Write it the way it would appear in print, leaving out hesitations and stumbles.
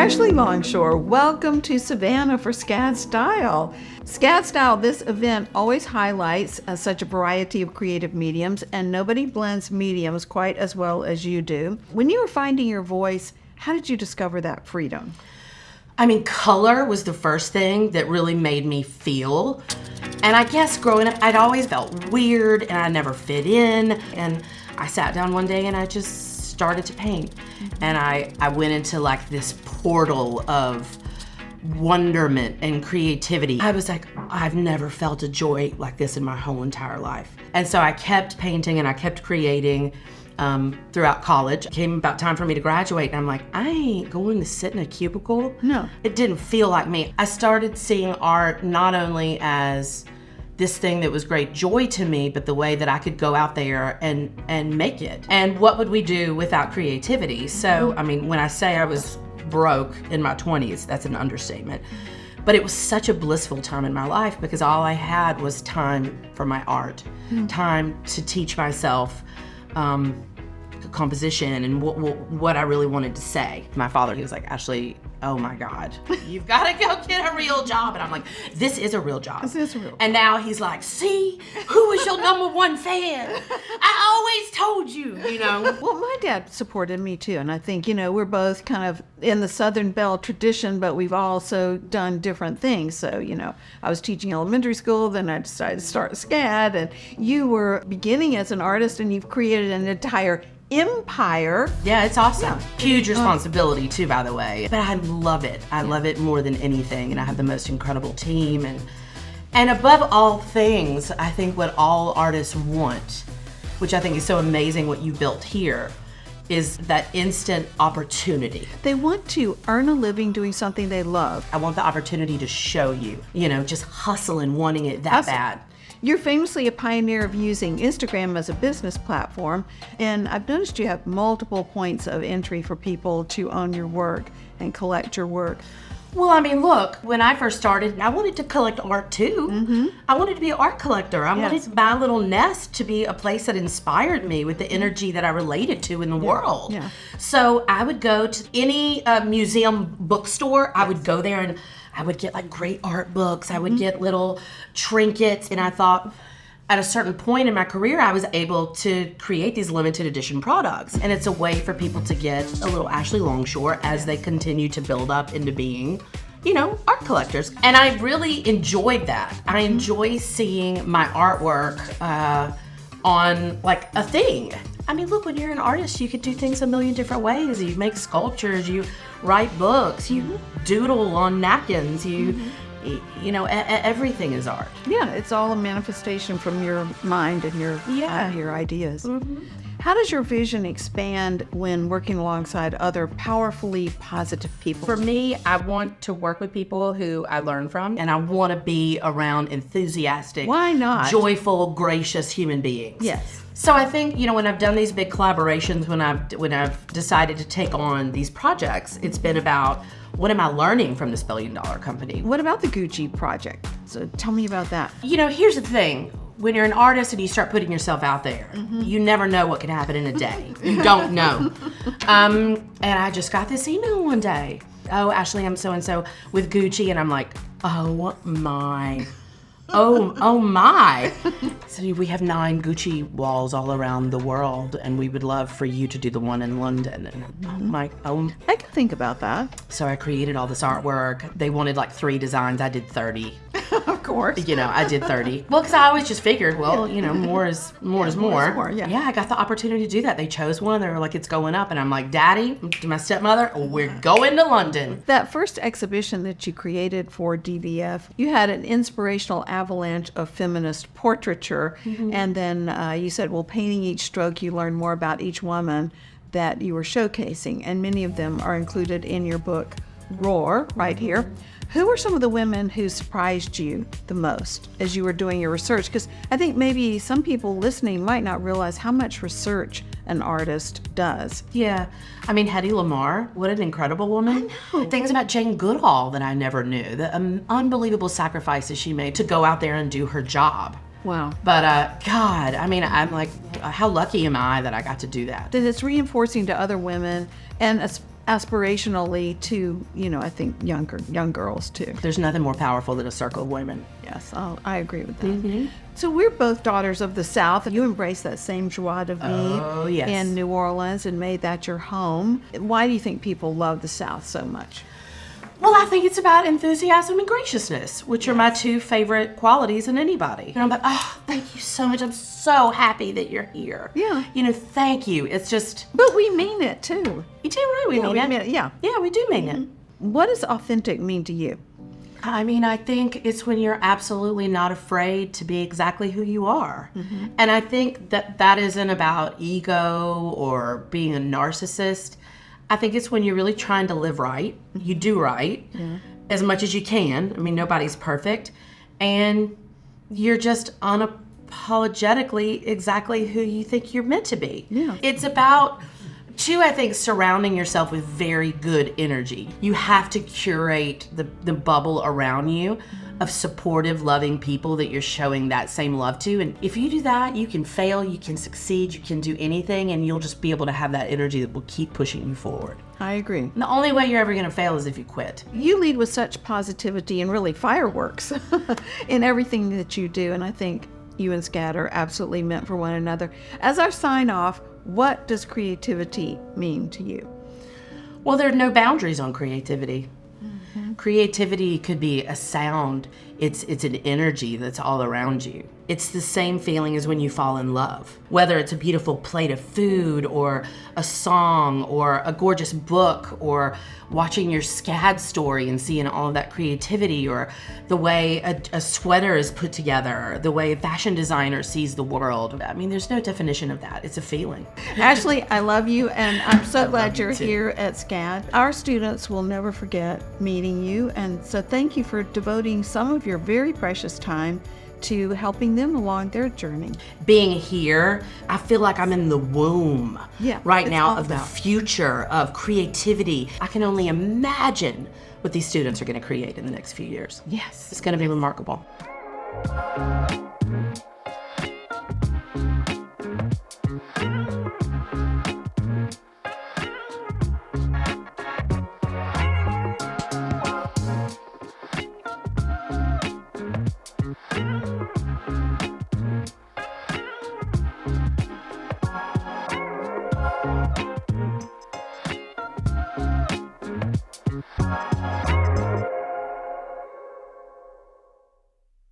Ashley Longshore. Welcome to Savannah for SCAD Style. SCAD Style, this event always highlights such a variety of creative mediums, and nobody blends mediums quite as well as you do. When you were finding your voice, how did you discover that freedom? I mean, color was the first thing that really made me feel. And I guess growing up, I'd always felt weird and I never fit in. And I sat down one day and I just started to paint. And I went into like this portal of wonderment and creativity. I was like, I've never felt a joy like this in my whole entire life. And so I kept painting and I kept creating throughout college. It came about time for me to graduate and I'm like, I ain't going to sit in a cubicle. No. It didn't feel like me. I started seeing art not only as this thing that was great joy to me, but the way that I could go out there and make it. And what would we do without creativity? So, I mean, when I say I was broke in my 20s, that's an understatement. But it was such a blissful time in my life because all I had was time for my art, time to teach myself composition and what I really wanted to say. My father, he was like, Ashley, oh my God, you've got to go get a real job. And I'm like, this is a real job. This is a real job. And now he's like, see, who was your #1 fan? I always told you, you know. Well, my dad supported me too, and I think, you know, we're both kind of in the Southern Belle tradition, but we've also done different things. So, you know, I was teaching elementary school, then I decided to start SCAD, and you were beginning as an artist, and you've created an entire empire. Yeah, it's awesome. Huge responsibility too, by the way. But I love it. I love it more than anything, and I have the most incredible team. And above all things, I think what all artists want, which I think is so amazing what you built here, is that instant opportunity. They want to earn a living doing something they love. I want the opportunity to show you, you know, just hustling, wanting it that bad. You're famously a pioneer of using Instagram as a business platform, and I've noticed you have multiple points of entry for people to own your work and collect your work. Well, I mean, look, when I first started, I wanted to collect art too. I wanted to be an art collector. I wanted my little nest to be a place that inspired me with the energy that I related to in the world. So I would go to any museum bookstore. I would go there and I would get like great art books. I would get little trinkets. And I thought at a certain point in my career, I was able to create these limited edition products. And it's a way for people to get a little Ashley Longshore as they continue to build up into being, you know, art collectors. And I really enjoyed that. I enjoy seeing my artwork on like a thing. I mean, look, when you're an artist, you could do things a million different ways. You make sculptures, you write books, you doodle on napkins, you know, everything is art. Yeah, it's all a manifestation from your mind and your ideas. How does your vision expand when working alongside other powerfully positive people? For me, I want to work with people who I learn from, and I want to be around enthusiastic, why not, joyful, gracious human beings. Yes. So I think, you know, when I've done these big collaborations, when I've decided to take on these projects, it's been about what am I learning from this $1 billion company? What about the Gucci project? So tell me about that. You know, here's the thing. When you're an artist and you start putting yourself out there, you never know what can happen in a day. You don't know. And I just got this email one day. Oh, Ashley, I'm so-and-so with Gucci. And I'm like, oh my. Oh my. So we have 9 Gucci walls all around the world, and we would love for you to do the one in London. And I'm like, oh. I can think about that. So I created all this artwork. They wanted like 3 designs. I did 30. Of course. You know, I did 30. Well, because I always just figured, well, you know, more is more. Yeah, I got the opportunity to do that. They chose one. They were like, it's going up. And I'm like, Daddy, to my stepmother, we're going to London. That first exhibition that you created for DBF, you had an inspirational avalanche of feminist portraiture. And then you said, well, painting each stroke, you learn more about each woman that you were showcasing. And many of them are included in your book, Roar, right here. Who were some of the women who surprised you the most as you were doing your research? Because I think maybe some people listening might not realize how much research an artist does. Yeah. I mean, Hedy Lamarr, what an incredible woman. I know. Things about Jane Goodall that I never knew. The unbelievable sacrifices she made to go out there and do her job. Wow. But God, I mean, I'm like, how lucky am I that I got to do that? That it's reinforcing to other women, and aspirationally to, I think young girls too. There's nothing more powerful than a circle of women. Yes, I agree with that. So we're both daughters of the South. You embraced that same joie de vivre yes. in New Orleans and made that your home. Why do you think people love the South so much? Well, I think it's about enthusiasm and graciousness, which are my two favorite qualities in anybody. And I'm like, oh, thank you so much. I'm so happy that you're here. Yeah. Thank you. It's just... But we mean it too. You do, right? We mean it. Yeah. Yeah, we do mean it. What does authentic mean to you? I mean, I think it's when you're absolutely not afraid to be exactly who you are. And I think that isn't about ego or being a narcissist. I think it's when you're really trying to live right. You do right as much as you can. I mean, nobody's perfect. And you're just unapologetically exactly who you think you're meant to be. Yeah. It's about... Two, I think, surrounding yourself with very good energy. You have to curate the bubble around you of supportive, loving people that you're showing that same love to. And if you do that, you can fail, you can succeed, you can do anything, and you'll just be able to have that energy that will keep pushing you forward. I agree. And the only way you're ever going to fail is if you quit. You lead with such positivity and really fireworks in everything that you do. And I think you and Scat are absolutely meant for one another. As our sign off, what does creativity mean to you? Well, there are no boundaries on creativity. Creativity could be a sound. It's an energy that's all around you. It's the same feeling as when you fall in love. Whether it's a beautiful plate of food or a song or a gorgeous book or watching your SCAD story and seeing all of that creativity, or the way a sweater is put together, the way a fashion designer sees the world. I mean, there's no definition of that. It's a feeling. Ashley, I love you, and I'm so glad you're too. here at SCAD. Our students will never forget meeting you, and so thank you for devoting some of your very precious time to helping them along their journey. Being here, I feel like I'm in the womb right now of the future of creativity. I can only imagine what these students are going to create in the next few years. Yes. It's going to be remarkable.